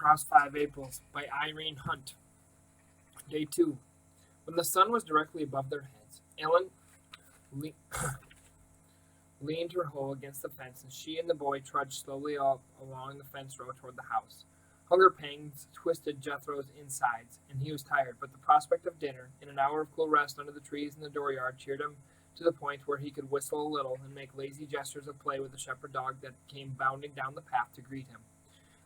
Across 5 Aprils by Irene Hunt. Day 2. When the sun was directly above their heads, Ellen leaned her hoe against the fence, and she and the boy trudged slowly up along the fence row toward the house. Hunger pangs twisted Jethro's insides, and he was tired, but the prospect of dinner, and an hour of cool rest under the trees in the dooryard, cheered him to the point where he could whistle a little and make lazy gestures of play with the shepherd dog that came bounding down the path to greet him.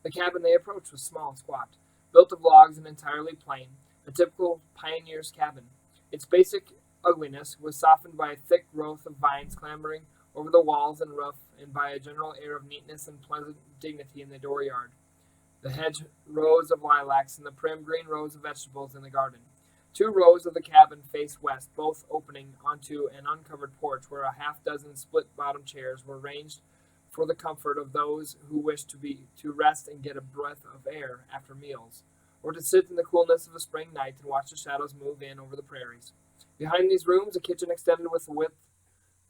The cabin they approached was small and squat, built of logs and entirely plain, a typical pioneer's cabin. Its basic ugliness was softened by a thick growth of vines clambering over the walls and roof, and by a general air of neatness and pleasant dignity in the dooryard. The hedge rows of lilacs and the prim green rows of vegetables in the garden. 2 rows of the cabin faced west, both opening onto an uncovered porch where a half-dozen split-bottom chairs were ranged for the comfort of those who wished to rest and get a breath of air after meals, or to sit in the coolness of a spring night and watch the shadows move in over the prairies. Behind these rooms, a kitchen extended with the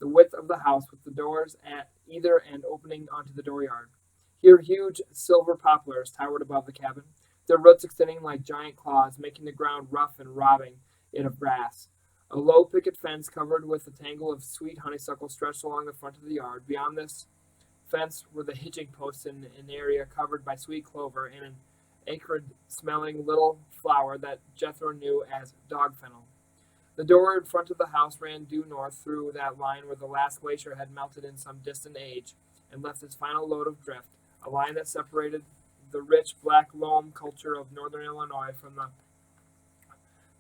width of the house, with the doors at either end opening onto the dooryard. Here huge silver poplars towered above the cabin, their roots extending like giant claws, making the ground rough and robbing it of grass. A low picket fence covered with a tangle of sweet honeysuckle stretched along the front of the yard. Beyond this fence were the hitching posts in an area covered by sweet clover and an acrid-smelling little flower that Jethro knew as dog fennel. The door in front of the house ran due north through that line where the last glacier had melted in some distant age and left its final load of drift, a line that separated the rich black loam culture of northern Illinois from the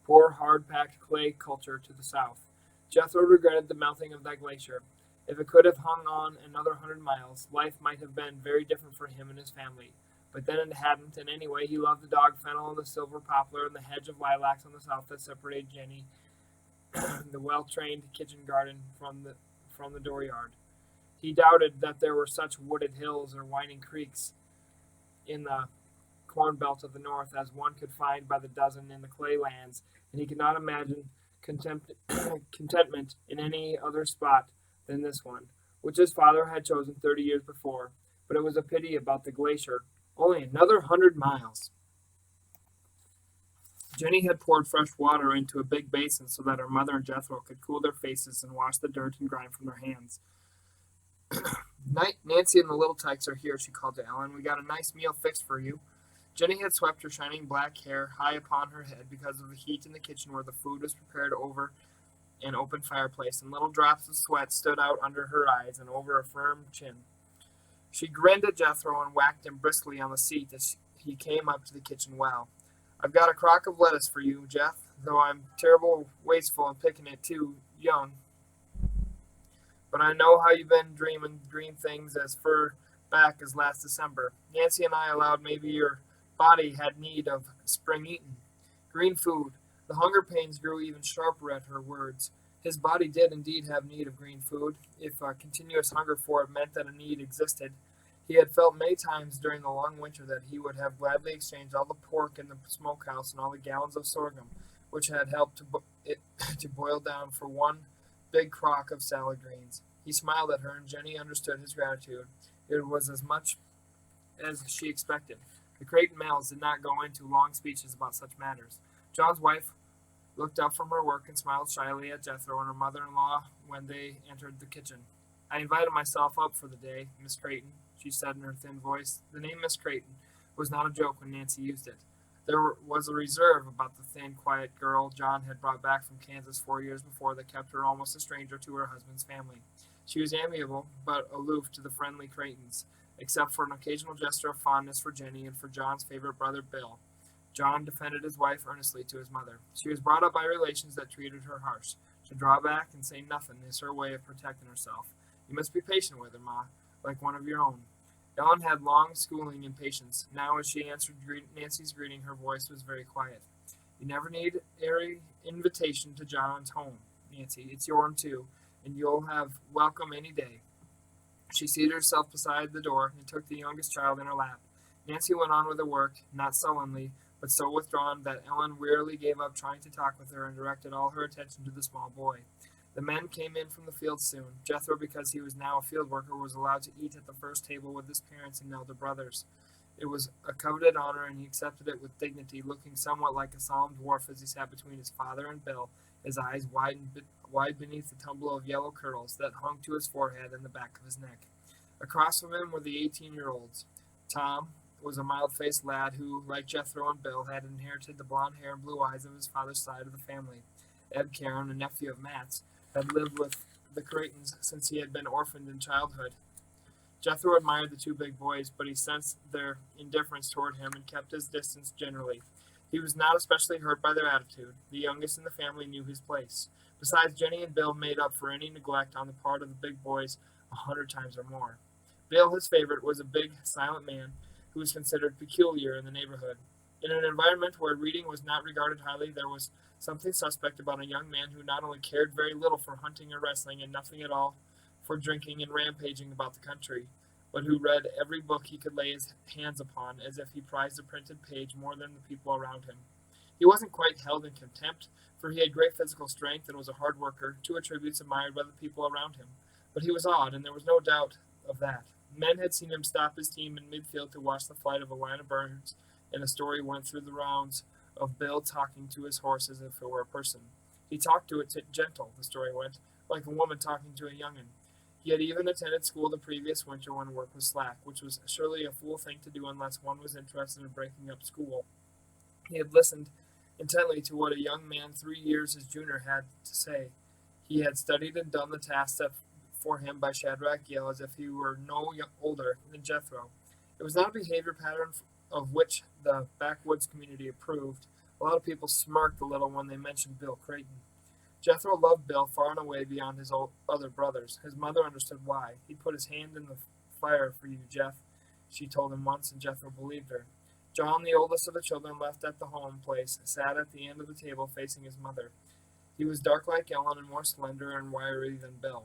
poor hard-packed clay culture to the south. Jethro regretted the melting of that glacier. If it could have hung on another 100 miles, life might have been very different for him and his family. But then it hadn't, and anyway, he loved the dog fennel and the silver poplar and the hedge of lilacs on the south that separated Jenny, the well-trained kitchen garden, from the dooryard. He doubted that there were such wooded hills or winding creeks in the corn belt of the north as one could find by the dozen in the clay lands, and he could not imagine contentment in any other spot than this one, which his father had chosen 30 years before. But it was a pity about the glacier. Only another 100 miles. Jenny had poured fresh water into a big basin so that her mother and Jethro could cool their faces and wash the dirt and grime from their hands. Nancy and the little tykes are here, she called to Ellen. We got a nice meal fixed for you. Jenny had swept her shining black hair high upon her head because of the heat in the kitchen where the food was prepared over an open fireplace, and little drops of sweat stood out under her eyes and over a firm chin. She grinned at Jethro and whacked him briskly on the seat as he came up to the kitchen well. I've got a crock of lettuce for you, Jeff, though I'm terrible wasteful in picking it too young. But I know how you've been dreaming green things as fur back as last December. Nancy and I allowed maybe your body had need of spring eating. Green food. The hunger pains grew even sharper at her words. His body did indeed have need of green food, if a continuous hunger for it meant that a need existed. He had felt many times during the long winter that he would have gladly exchanged all the pork in the smokehouse and all the gallons of sorghum, which had helped to boil down for one big crock of salad greens. He smiled at her, and Jenny understood his gratitude. It was as much as she expected. The Creighton males did not go into long speeches about such matters. John's wife looked up from her work and smiled shyly at Jethro and her mother-in-law when they entered the kitchen. I invited myself up for the day, Miss Creighton, she said in her thin voice. The name Miss Creighton was not a joke when Nancy used it. There was a reserve about the thin, quiet girl John had brought back from Kansas 4 years before that kept her almost a stranger to her husband's family. She was amiable, but aloof to the friendly Creightons, except for an occasional gesture of fondness for Jenny and for John's favorite brother, Bill. John defended his wife earnestly to his mother. She was brought up by relations that treated her harsh. To draw back and say nothing is her way of protecting herself. You must be patient with her, Ma, like one of your own. Ellen had long schooling in patience. Now, as she answered Nancy's greeting, her voice was very quiet. You never need a invitation to John's home, Nancy. It's yourn, too, and you'll have welcome any day. She seated herself beside the door and took the youngest child in her lap. Nancy went on with her work, not sullenly, but so withdrawn that Ellen wearily gave up trying to talk with her and directed all her attention to the small boy. The men came in from the field soon. Jethro, because he was now a field worker, was allowed to eat at the first table with his parents and elder brothers. It was a coveted honor, and he accepted it with dignity, looking somewhat like a solemn dwarf as he sat between his father and Bill, his eyes wide beneath the tumble of yellow curls that hung to his forehead and the back of his neck. Across from him were the 18-year-olds. Tom was a mild-faced lad who, like Jethro and Bill, had inherited the blond hair and blue eyes of his father's side of the family. Ed Caron, a nephew of Matt's, had lived with the Creightons since he had been orphaned in childhood. Jethro admired the two big boys, but he sensed their indifference toward him and kept his distance generally. He was not especially hurt by their attitude. The youngest in the family knew his place. Besides, Jenny and Bill made up for any neglect on the part of the big boys 100 times or more. Bill, his favorite, was a big, silent man who was considered peculiar in the neighborhood. In an environment where reading was not regarded highly, there was something suspect about a young man who not only cared very little for hunting or wrestling and nothing at all for drinking and rampaging about the country, but who read every book he could lay his hands upon as if he prized the printed page more than the people around him. He wasn't quite held in contempt, for he had great physical strength and was a hard worker, two attributes admired by the people around him. But he was odd, and there was no doubt of that. Men had seen him stop his team in midfield to watch the flight of a line of birds, and a story went through the rounds of Bill talking to his horse as if it were a person. He talked to it gentle, the story went, like a woman talking to a young'un. He had even attended school the previous winter when work was slack, which was surely a fool thing to do unless one was interested in breaking up school. He had listened intently to what a young man 3 years his junior had to say. He had studied and done the task set for him by Shadrach Yale as if he were no older than Jethro. It was not a behavior pattern of which the backwoods community approved. A lot of people smirked a little when they mentioned Bill Creighton. Jethro loved Bill far and away beyond his other brothers. His mother understood why. "He'd put his hand in the fire for you, Jeff," she told him once, and Jethro believed her. John, the oldest of the children left at the home place, sat at the end of the table facing his mother. He was dark like Ellen and more slender and wiry than Bill.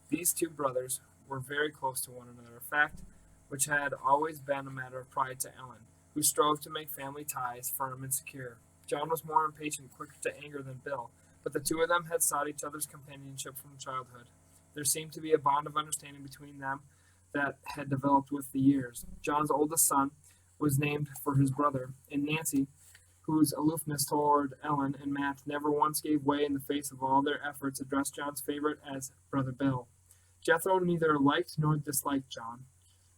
These two brothers were very close to one another, a fact which had always been a matter of pride to Ellen, who strove to make family ties firm and secure. John was more impatient, quicker to anger than Bill, but the two of them had sought each other's companionship from childhood. There seemed to be a bond of understanding between them that had developed with the years. John's oldest son was named for his brother, and Nancy, whose aloofness toward Ellen and Matt never once gave way in the face of all their efforts, addressed John's favorite as Brother Bill. Jethro neither liked nor disliked John,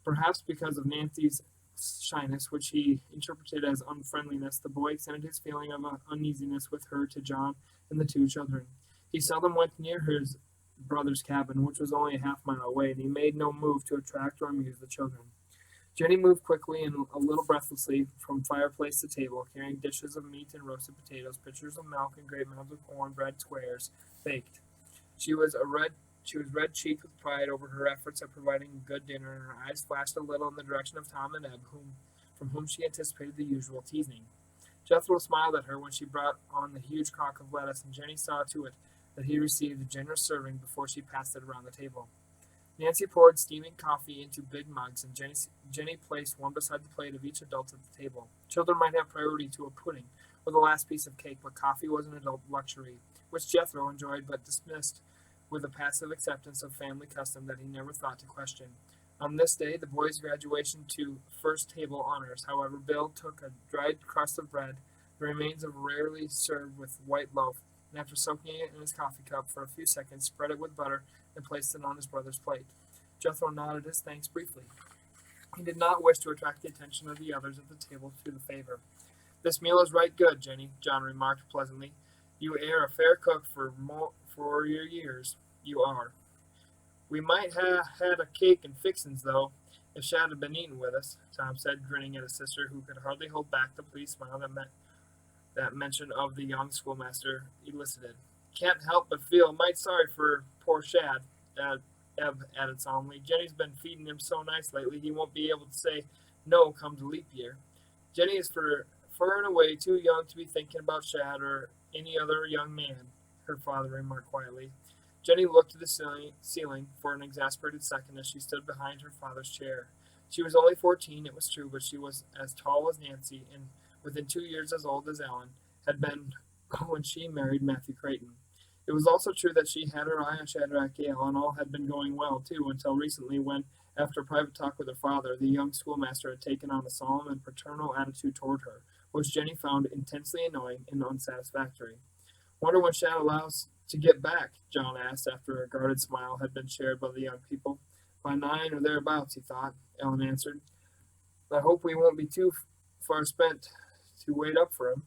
perhaps because of Nancy's shyness, which he interpreted as unfriendliness. The boy extended his feeling of uneasiness with her to John and the two children. He seldom went near his brother's cabin, which was only a half-mile away, and he made no move to attract or amuse the children. Jenny moved quickly and a little breathlessly from fireplace to table, carrying dishes of meat and roasted potatoes, pitchers of milk, and great mounds of cornbread squares, baked. She was red-cheeked with pride over her efforts at providing a good dinner, and her eyes flashed a little in the direction of Tom and Eb, from whom she anticipated the usual teasing. Jethro smiled at her when she brought on the huge crock of lettuce, and Jenny saw to it that he received a generous serving before she passed it around the table. Nancy poured steaming coffee into big mugs, and Jenny placed one beside the plate of each adult at the table. Children might have priority to a pudding or the last piece of cake, but coffee was an adult luxury, which Jethro enjoyed but dismissed with a passive acceptance of family custom that he never thought to question. On this day, the boys' graduation to first table honors, however, Bill took a dried crust of bread, the remains of rarely served with white loaf, and after soaking it in his coffee cup for a few seconds, spread it with butter and placed it on his brother's plate. Jethro nodded his thanks briefly. He did not wish to attract the attention of the others at the table to the favor. "This meal is right good, Jenny," John remarked pleasantly. "You air a fair cook for your years. You are. We might ha' had a cake and fixins, though, if Shad had been eatin' with us," Tom said, grinning at his sister, who could hardly hold back the pleased smile that mention of the young schoolmaster elicited. "Can't help but feel might sorry for poor Shad," Eb added solemnly. "Jenny's been feeding him so nice lately he won't be able to say no come to leap year. Jenny is far and away too young to be thinking about Shad or any other young man," her father remarked quietly. Jenny looked at the ceiling for an exasperated second as she stood behind her father's chair. She was only 14, it was true, but she was as tall as Nancy and within 2 years as old as Ellen had been when she married Matthew Creighton. It was also true that she had her eye on Shadrach Yale, and all had been going well, too, until recently when, After a private talk with her father, the young schoolmaster had taken on a solemn and paternal attitude toward her, which Jenny found intensely annoying and unsatisfactory. "Wonder when Shadow allows to get back?" John asked after a guarded smile had been shared by the young people. "By 9 or thereabouts," he thought, Ellen answered. "I hope we won't be too far spent to wait up for him."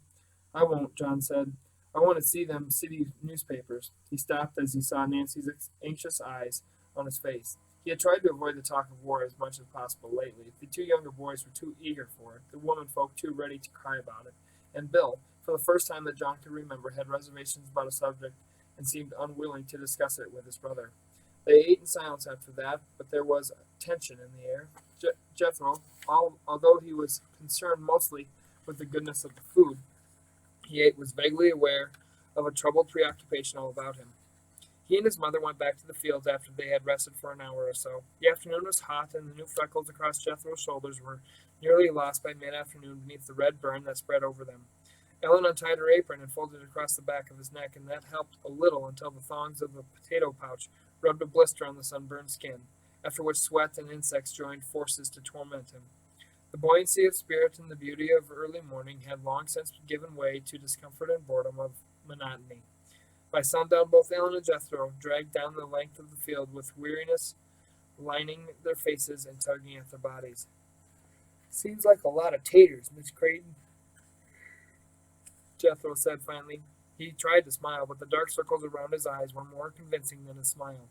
"I won't," John said. "I want to see them city newspapers." He stopped as he saw Nancy's anxious eyes on his face. He had tried to avoid the talk of war as much as possible lately. The two younger boys were too eager for it, the women folk too ready to cry about it, and Bill, for the first time that John could remember, had reservations about a subject and seemed unwilling to discuss it with his brother. They ate in silence after that, but there was tension in the air. Jethro, although he was concerned mostly with the goodness of the food he ate, was vaguely aware of a troubled preoccupation all about him. He and his mother went back to the fields after they had rested for an hour or so. The afternoon was hot, and the new freckles across Jethro's shoulders were nearly lost by mid-afternoon beneath the red burn that spread over them. Ellen untied her apron and folded it across the back of his neck, and that helped a little until the thongs of the potato pouch rubbed a blister on the sunburned skin, after which sweat and insects joined forces to torment him. The buoyancy of spirit and the beauty of early morning had long since given way to discomfort and boredom of monotony. By sundown, both Ellen and Jethro dragged down the length of the field with weariness lining their faces and tugging at their bodies. "Seems like a lot of taters, Miss Creighton," Jethro said finally. He tried to smile, but the dark circles around his eyes were more convincing than his smile.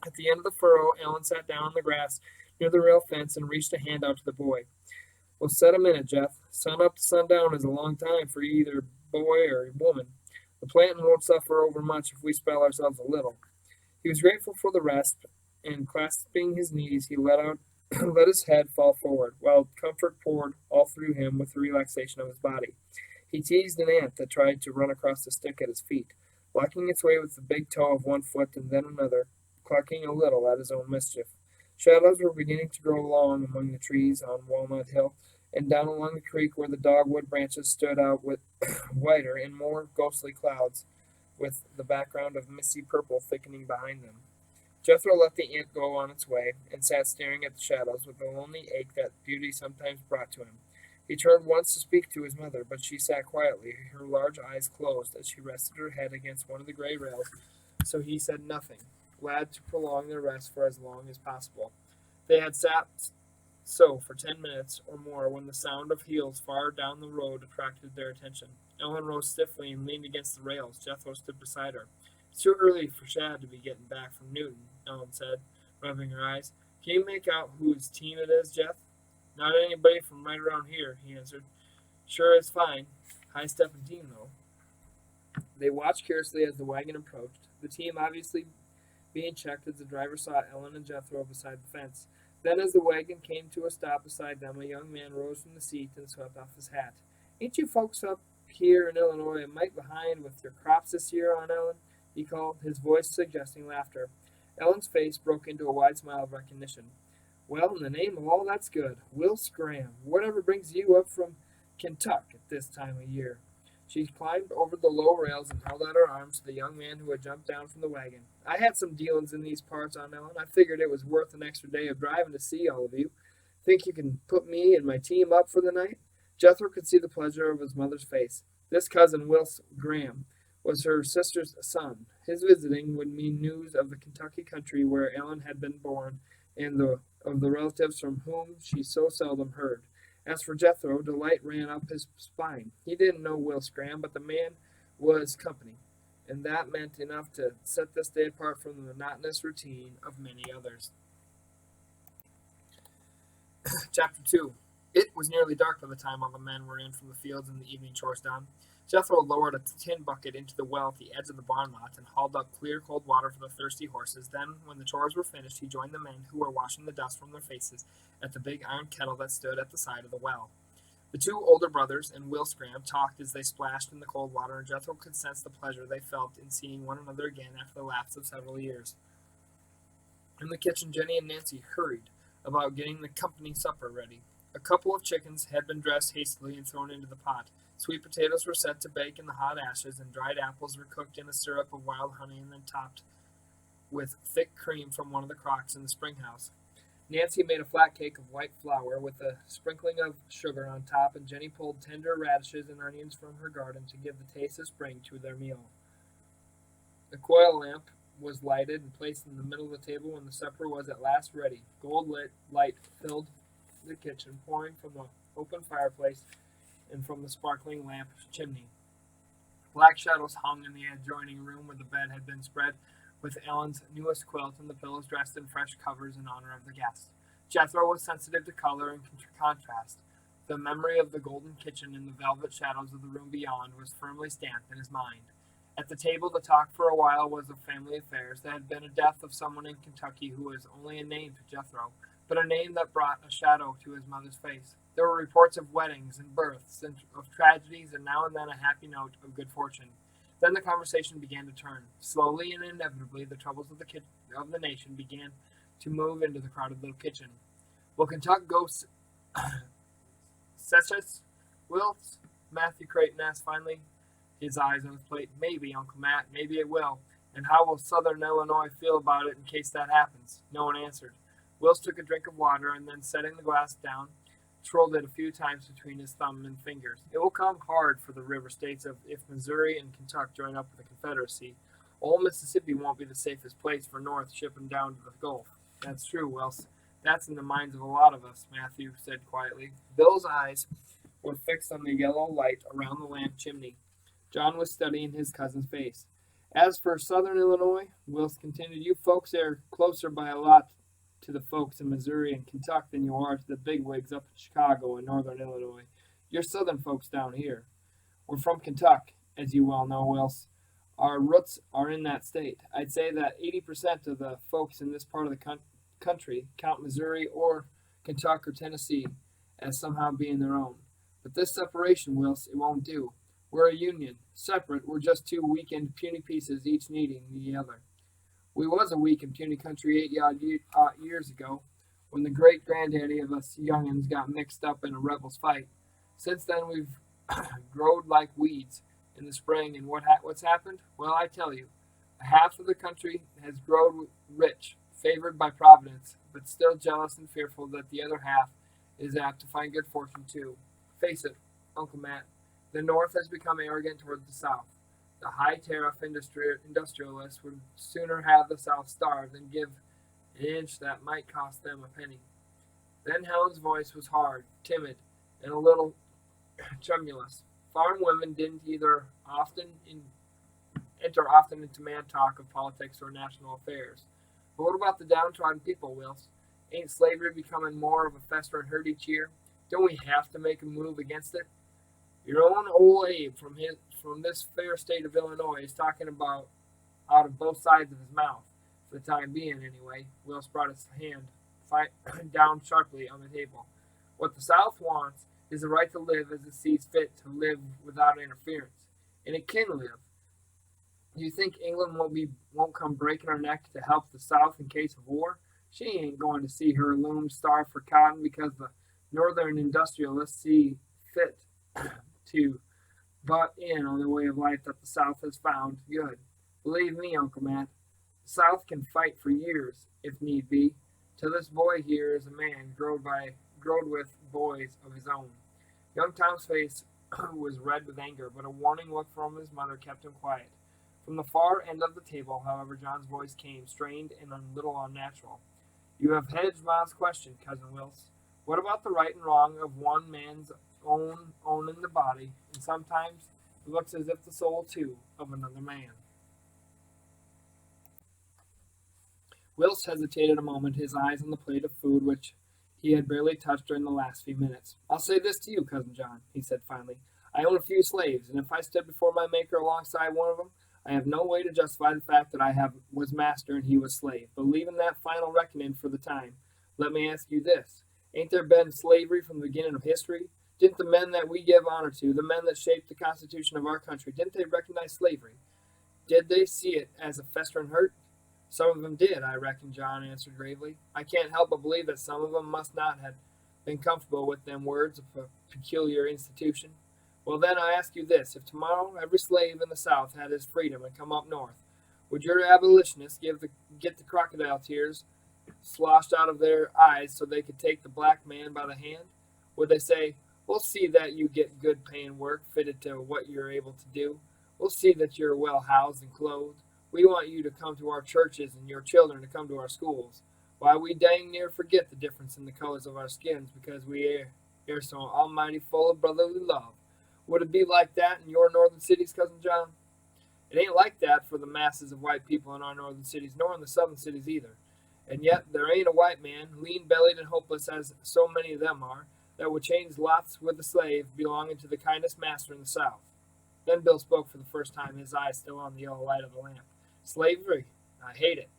At the end of the furrow, Ellen sat down on the grass near the rail fence and reached a hand out to the boy. "Well, set a minute, Jeff. Sun up to sundown is a long time for either boy or woman. The planting won't suffer overmuch if we spell ourselves a little." He was grateful for the rest, and clasping his knees, he let his head fall forward, while comfort poured all through him with the relaxation of his body. He teased an ant that tried to run across the stick at his feet, blocking its way with the big toe of one foot and then another, clucking a little at his own mischief. Shadows were beginning to grow long among the trees on Walnut Hill, and down along the creek where the dogwood branches stood out with whiter and more ghostly clouds, with the background of misty purple thickening behind them. Jethro let the ant go on its way, and sat staring at the shadows with the lonely ache that beauty sometimes brought to him. He turned once to speak to his mother, but she sat quietly, her large eyes closed as she rested her head against one of the gray rails, so he said nothing, glad to prolong their rest for as long as possible. They had sat so for 10 minutes or more when the sound of heels far down the road attracted their attention. Ellen rose stiffly and leaned against the rails. Jethro stood beside her. "It's too early for Shad to be getting back from Newton," Ellen said, rubbing her eyes. "Can you make out whose team it is, Jeff?" "Not anybody from right around here," he answered. "Sure, it's fine. High-stepping team, though." They watched curiously as the wagon approached, the team obviously being checked as the driver saw Ellen and Jethro beside the fence. Then, as the wagon came to a stop beside them, a young man rose from the seat and swept off his hat. "Ain't you folks up here in Illinois a mite behind with your crops this year, Aunt Ellen?" he called, his voice suggesting laughter. Ellen's face broke into a wide smile of recognition. "Well, in the name of all that's good, Will Scram, whatever brings you up from Kentuck at this time of year?" She climbed over the low rails and held out her arms to the young man who had jumped down from the wagon. "I had some dealings in these parts, Aunt Ellen. I figured it was worth an extra day of driving to see all of you. Think you can put me and my team up for the night?" Jethro could see the pleasure of his mother's face. This cousin, Will Graham, was her sister's son. His visiting would mean news of the Kentucky country where Ellen had been born and of the relatives from whom she so seldom heard. As for Jethro, delight ran up his spine. He didn't know Will Scram, but the man was company, and that meant enough to set this day apart from the monotonous routine of many others. Chapter 2. It was nearly dark by the time all the men were in from the fields and the evening chores done. Jethro lowered a tin bucket into the well at the edge of the barn lot and hauled up clear, cold water for the thirsty horses. Then, when the chores were finished, he joined the men who were washing the dust from their faces at the big iron kettle that stood at the side of the well. The two older brothers and Will Scram talked as they splashed in the cold water, and Jethro could sense the pleasure they felt in seeing one another again after the lapse of several years. In the kitchen, Jenny and Nancy hurried about getting the company supper ready. A couple of chickens had been dressed hastily and thrown into the pot. Sweet potatoes were set to bake in the hot ashes, and dried apples were cooked in a syrup of wild honey and then topped with thick cream from one of the crocks in the spring house. Nancy made a flat cake of white flour with a sprinkling of sugar on top, and Jenny pulled tender radishes and onions from her garden to give the taste of spring to their meal. The coil lamp was lighted and placed in the middle of the table when the supper was at last ready. Gold lit light filled the kitchen, pouring from the open fireplace and from the sparkling lamp chimney. Black shadows hung in the adjoining room where the bed had been spread with Ellen's newest quilt and the pillows dressed in fresh covers in honor of the guest. Jethro was sensitive to color and contrast. The memory of the golden kitchen and the velvet shadows of the room beyond was firmly stamped in his mind. At the table, the talk for a while was of family affairs. There had been a death of someone in Kentucky who was only a name to Jethro, but a name that brought a shadow to his mother's face. There were reports of weddings and births, and of tragedies, and now and then a happy note of good fortune. Then the conversation began to turn. Slowly and inevitably, the troubles of the nation began to move into the crowded little kitchen. Will Kentucky go secess? Will? Matthew Creighton asked finally, his eyes on his plate. Maybe, Uncle Matt, maybe it will. And how will Southern Illinois feel about it in case that happens? No one answered. Wills took a drink of water and then, setting the glass down, twirled it a few times between his thumb and fingers. It will come hard for the river states if Missouri and Kentucky join up with the Confederacy. Old Mississippi won't be the safest place for North shipping down to the Gulf. That's true, Wells. That's in the minds of a lot of us, Matthew said quietly. Bill's eyes were fixed on the yellow light around the lamp chimney. John was studying his cousin's face. As for Southern Illinois, Wills continued, you folks are closer by a lot to the folks in Missouri and Kentucky than you are to the bigwigs up in Chicago and Northern Illinois. You're Southern folks down here. We're from Kentucky, as you well know, Wills. Our roots are in that state. I'd say that 80% of the folks in this part of the country count Missouri or Kentucky or Tennessee as somehow being their own. But this separation, Wills, it won't do. We're a union. Separate, we're just two weakened, puny pieces, each needing the other. We was a weak and puny country 80-odd years ago, when the great-granddaddy of us young'uns got mixed up in a rebel's fight. Since then, we've growed like weeds in the spring, and what's happened? Well, I tell you, half of the country has grown rich, favored by Providence, but still jealous and fearful that the other half is apt to find good fortune too. Face it, Uncle Matt, the North has become arrogant toward the South. The high-tariff industrialists would sooner have the South starve than give an inch that might cost them a penny. Then Helen's voice was hard, timid, and a little tremulous. Farm women didn't enter often into man talk of politics or national affairs. But what about the downtrodden people, Wills? Ain't slavery becoming more of a festering hurt each year? Don't we have to make a move against it? Your own old Abe from this fair state of Illinois is talking about out of both sides of his mouth, for the time being anyway. Wills brought his hand down sharply on the table. What the South wants is the right to live as it sees fit to live without interference, and it can live. Do you think England won't come breaking her neck to help the South in case of war? She ain't going to see her loom starve for cotton because the northern industrialists see fit to butt in on the way of life that the South has found good. Believe me, Uncle Matt, the South can fight for years, if need be, till this boy here is a man growed with boys of his own. Young Tom's face was red with anger, but a warning look from his mother kept him quiet. From the far end of the table, however, John's voice came, strained and a little unnatural. You have hedged Ma's question, Cousin Wills. What about the right and wrong of one man's owning the body, and sometimes it looks as if the soul, too, of another man? Wills hesitated a moment, his eyes on the plate of food which he had barely touched during the last few minutes. I'll say this to you, Cousin John, he said finally. I own a few slaves, and if I stood before my Maker alongside one of them, I have no way to justify the fact that I was master and he was slave. But leaving that final reckoning for the time, let me ask you this. Ain't there been slavery from the beginning of history? Didn't the men that we give honor to, the men that shaped the Constitution of our country, didn't they recognize slavery? Did they see it as a festering hurt? Some of them did, I reckon, John answered gravely. I can't help but believe that some of them must not have been comfortable with them words of a peculiar institution. Well, then, I ask you this. If tomorrow every slave in the South had his freedom and come up north, would your abolitionists get the crocodile tears sloshed out of their eyes so they could take the black man by the hand? Would they say, "We'll see that you get good paying work fitted to what you're able to do. We'll see that you're well housed and clothed. We want you to come to our churches and your children to come to our schools. Why, we dang near forget the difference in the colors of our skins because we are so almighty full of brotherly love." Would it be like that in your northern cities, Cousin John? It ain't like that for the masses of white people in our northern cities, nor in the southern cities either. And yet there ain't a white man, lean-bellied and hopeless as so many of them are, that would change lots with a slave belonging to the kindest master in the South. Then Bill spoke for the first time, his eyes still on the yellow light of the lamp. "Slavery, I hate it,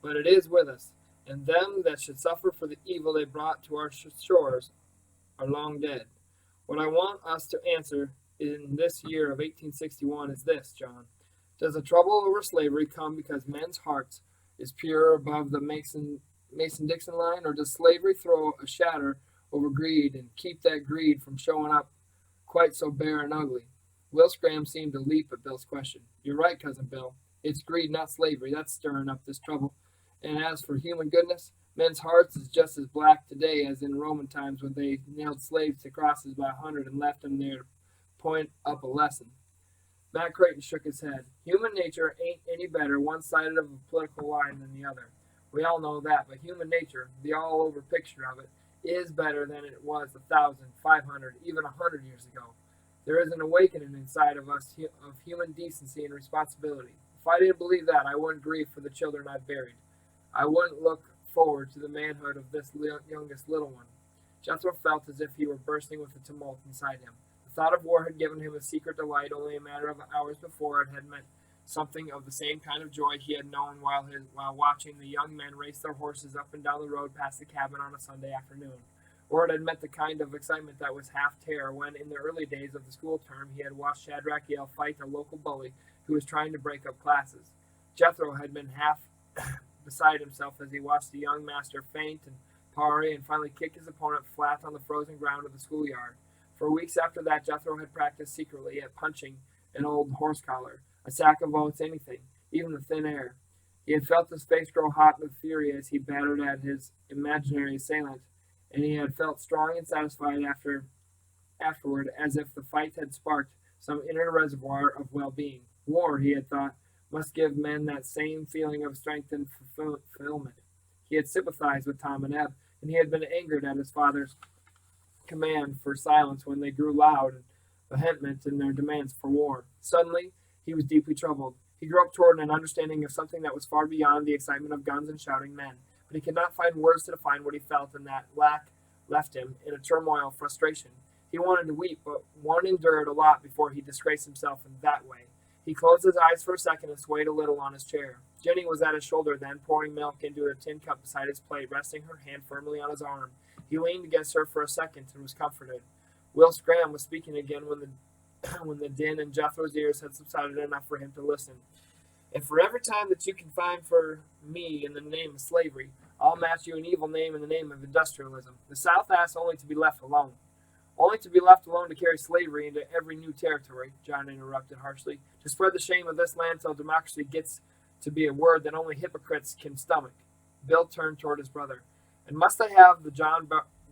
but it is with us, and them that should suffer for the evil they brought to our shores are long dead. What I want us to answer in this year of 1861 is this, John. Does the trouble over slavery come because men's hearts is pure above the Mason-Dixon line, or does slavery throw a shadow over greed and keep that greed from showing up quite so bare and ugly?" Will Scram seemed to leap at Bill's question. "You're right, Cousin Bill. It's greed, not slavery, that's stirring up this trouble. And as for human goodness, men's hearts is just as black today as in Roman times when they nailed slaves to crosses by 100 and left them there to point up a lesson." Matt Creighton shook his head. "Human nature ain't any better one-sided of a political line than the other. We all know that, but human nature, the all-over picture of it, is better than it was 1,000, 500, even 100 years ago. There is an awakening inside of us of human decency and responsibility. If I didn't believe that, I wouldn't grieve for the children I've buried. I wouldn't look forward to the manhood of this youngest little one." Jethro felt as if he were bursting with a tumult inside him. The thought of war had given him a secret delight only a matter of hours before. It had meant something of the same kind of joy he had known while watching the young men race their horses up and down the road past the cabin on a Sunday afternoon. Or it had meant the kind of excitement that was half terror when, in the early days of the school term, he had watched Shadrach Yale fight a local bully who was trying to break up classes. Jethro had been half beside himself as he watched the young master feint and parry and finally kick his opponent flat on the frozen ground of the schoolyard. For weeks after that, Jethro had practiced secretly at punching an old horse collar, a sack of oats, anything, even the thin air. He had felt his face grow hot with fury as he battered at his imaginary assailant, and he had felt strong and satisfied afterward, as if the fight had sparked some inner reservoir of well-being. War, he had thought, must give men that same feeling of strength and fulfillment. He had sympathized with Tom and Eb, and he had been angered at his father's command for silence when they grew loud and vehement in their demands for war. Suddenly, he was deeply troubled. He grew up toward an understanding of something that was far beyond the excitement of guns and shouting men, but he could not find words to define what he felt, and that lack left him in a turmoil of frustration. He wanted to weep, but one endured a lot before he disgraced himself in that way. He closed his eyes for a second and swayed a little on his chair. Jenny was at his shoulder then, pouring milk into a tin cup beside his plate, resting her hand firmly on his arm. He leaned against her for a second and was comforted. Will Scram was speaking again when the din in Jethro's ears had subsided enough for him to listen. "And for every time that you can find for me in the name of slavery, I'll match you an evil name in the name of industrialism. The South asks only to be left alone." "Only to be left alone to carry slavery into every new territory," John interrupted harshly, "to spread the shame of this land till democracy gets to be a word that only hypocrites can stomach." Bill turned toward his brother. "And must I have the John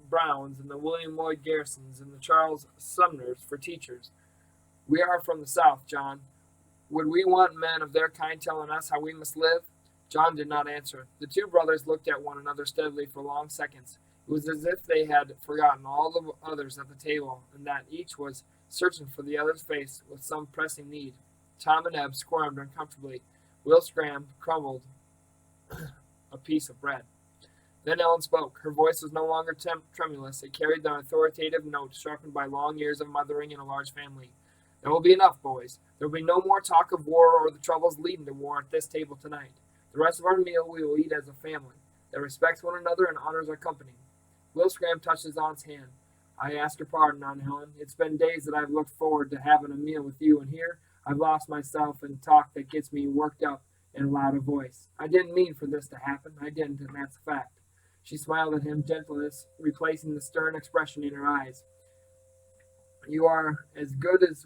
Browns and the William Lloyd Garrisons and the Charles Sumners for teachers? We are from the South, John. Would we want men of their kind telling us how we must live?" John did not answer. The two brothers looked at one another steadily for long seconds. It was as if they had forgotten all the others at the table, and that each was searching for the other's face with some pressing need. Tom and Eb squirmed uncomfortably. Will Scram crumbled a piece of bread. Then Ellen spoke. Her voice was no longer tremulous. It carried the authoritative note sharpened by long years of mothering in a large family. "There will be enough, boys. There will be no more talk of war or the troubles leading to war at this table tonight. The rest of our meal we will eat as a family that respects one another and honors our company." Will Scram touched his aunt's hand. "I ask your pardon, Aunt Helen. It's been days that I've looked forward to having a meal with you, and here I've lost myself in talk that gets me worked up in a louder voice. I didn't mean for this to happen. I didn't, and that's a fact." She smiled at him, gentleness replacing the stern expression in her eyes. "You are as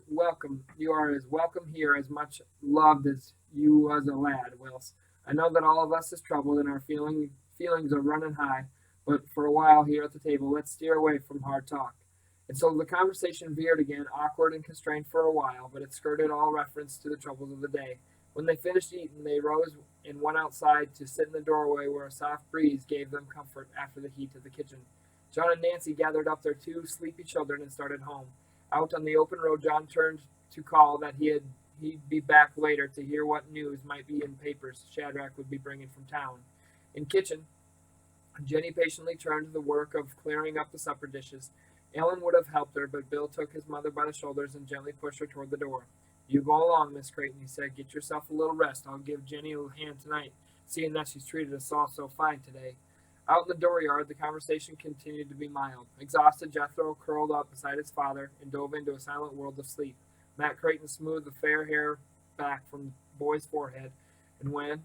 welcome here, as much loved as you was a lad, Wills. I know that all of us is troubled and are feeling Feelings are running high, but for a while here at the table, let's steer away from hard talk." And so the conversation veered again, awkward and constrained for a while, but it skirted all reference to the troubles of the day. When they finished eating, they rose and went outside to sit in the doorway where a soft breeze gave them comfort after the heat of the kitchen. John and Nancy gathered up their two sleepy children and started home. Out on the open road, John turned to call that he'd be back later to hear what news might be in papers Shadrach would be bringing from town. In kitchen, Jenny patiently turned to the work of clearing up the supper dishes. Ellen would have helped her, but Bill took his mother by the shoulders and gently pushed her toward the door. "You go along, Miss Creighton," he said. "Get yourself a little rest. I'll give Jenny a hand tonight, seeing that she's treated us all so fine today." Out in the dooryard, the conversation continued to be mild. Exhausted, Jethro curled up beside his father and dove into a silent world of sleep. Matt Creighton smoothed the fair hair back from the boy's forehead, and when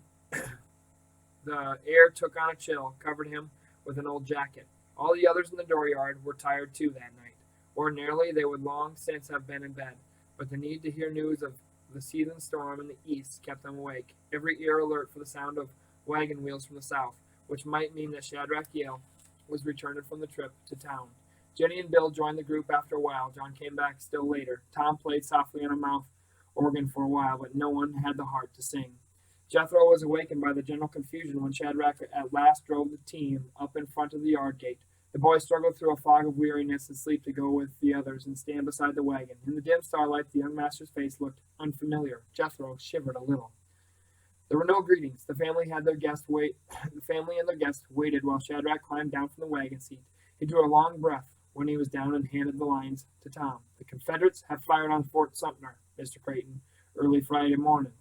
the air took on a chill, covered him with an old jacket. All the others in the dooryard were tired too that night. Ordinarily, they would long since have been in bed, but the need to hear news of the seething storm in the east kept them awake, every ear alert for the sound of wagon wheels from the south, which might mean that Shadrach Yale was returning from the trip to town. Jenny and Bill joined the group after a while. John came back still later. Tom played softly on a mouth organ for a while, but no one had the heart to sing. Jethro was awakened by the general confusion when Shadrach at last drove the team up in front of the yard gate. The boy struggled through a fog of weariness and sleep to go with the others and stand beside the wagon. In the dim starlight, the young master's face looked unfamiliar. Jethro shivered a little. There were no greetings. The family and their guest waited while Shadrach climbed down from the wagon seat. He drew a long breath when he was down and handed the lines to Tom. "The Confederates have fired on Fort Sumter, Mr. Creighton, early Friday morning.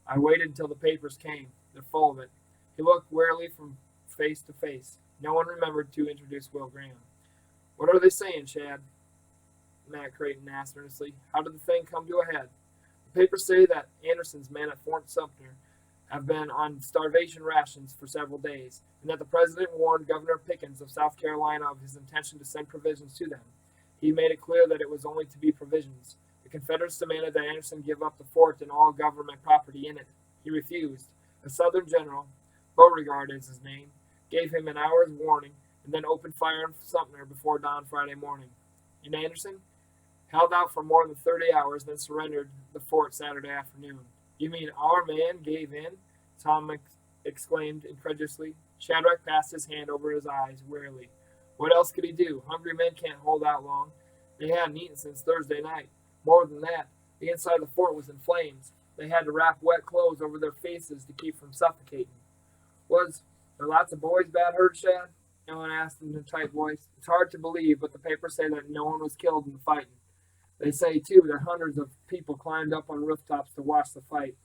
I waited until the papers came. They're full of it." He looked wearily from face to face. No one remembered to introduce Will Graham. "What are they saying, Shad?" Matt Creighton asked earnestly. "How did the thing come to a head?" "The papers say that Anderson's men at Fort Sumter have been on starvation rations for several days, and that the president warned Governor Pickens of South Carolina of his intention to send provisions to them. He made it clear that it was only to be provisions. The Confederates demanded that Anderson give up the fort and all government property in it. He refused. A Southern general, Beauregard is his name, gave him an hour's warning and then opened fire on Sumter before dawn Friday morning. And Anderson held out for more than 30 hours, then surrendered the fort Saturday afternoon." "You mean our man gave in?" Tom exclaimed incredulously. Shadrach passed his hand over his eyes wearily. "What else could he do? Hungry men can't hold out long. They hadn't eaten since Thursday night. More than that, the inside of the fort was in flames. They had to wrap wet clothes over their faces to keep from suffocating." "Was there lots of boys bad hurt, Shad?" Ellen asked in a tight voice. "It's hard to believe, but the papers say that no one was killed in the fighting. They say, too, that hundreds of people climbed up on rooftops to watch the fight,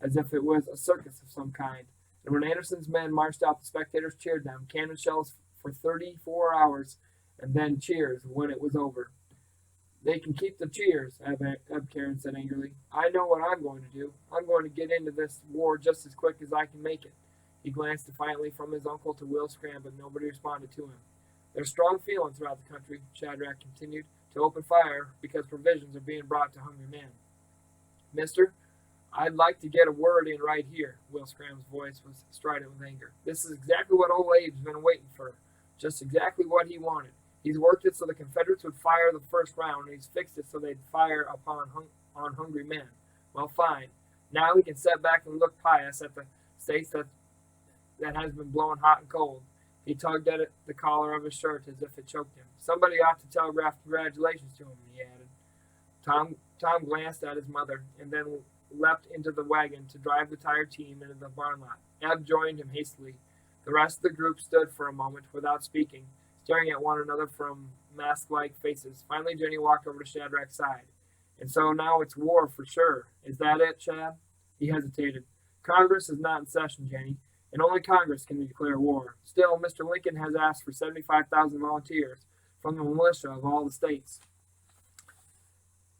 as if it was a circus of some kind. And when Anderson's men marched out, the spectators cheered them, cannon shells for 34 hours, and then cheers when it was over." "They can keep the cheers," Karen said angrily. "I know what I'm going to do. I'm going to get into this war just as quick as I can make it." He glanced defiantly from his uncle to Will Scram, but nobody responded to him. "There's strong feeling throughout the country," Shadrach continued, "to open fire because provisions are being brought to hungry men. Mister, I'd like to get a word in right here." Will Scram's voice was strident with anger. "This is exactly what old Abe's been waiting for. Just exactly what he wanted. He's worked it so the Confederates would fire the first round, and he's fixed it so they'd fire on hungry men. Well, fine. Now he can sit back and look pious at the states that has been blowing hot and cold." He tugged at the collar of his shirt as if it choked him. "Somebody ought to telegraph congratulations to him," he added. Tom glanced at his mother and then leapt into the wagon to drive the tired team into the barn lot. Eb joined him hastily. The rest of the group stood for a moment without speaking, staring at one another from mask-like faces. Finally, Jenny walked over to Shadrach's side. "And so now it's war for sure. Is that it, Shad?" He hesitated. "Congress is not in session, Jenny, and only Congress can declare war. Still, Mr. Lincoln has asked for 75,000 volunteers from the militia of all the states."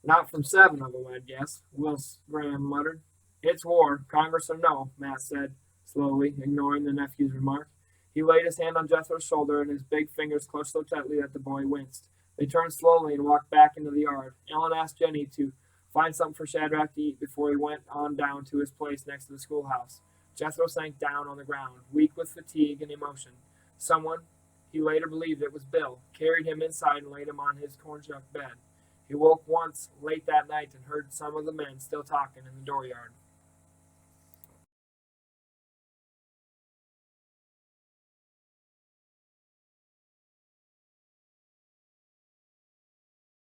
"Not from 7 of them, I'd guess," Will Graham muttered. "It's war, Congress or no," Matt said, slowly, ignoring the nephew's remark. He laid his hand on Jethro's shoulder, and his big fingers clutched so tightly that the boy winced. They turned slowly and walked back into the yard. Ellen asked Jenny to find something for Shadrach to eat before he went on down to his place next to the schoolhouse. Jethro sank down on the ground, weak with fatigue and emotion. Someone, he later believed it was Bill, carried him inside and laid him on his cornshuck bed. He woke once late that night and heard some of the men still talking in the dooryard.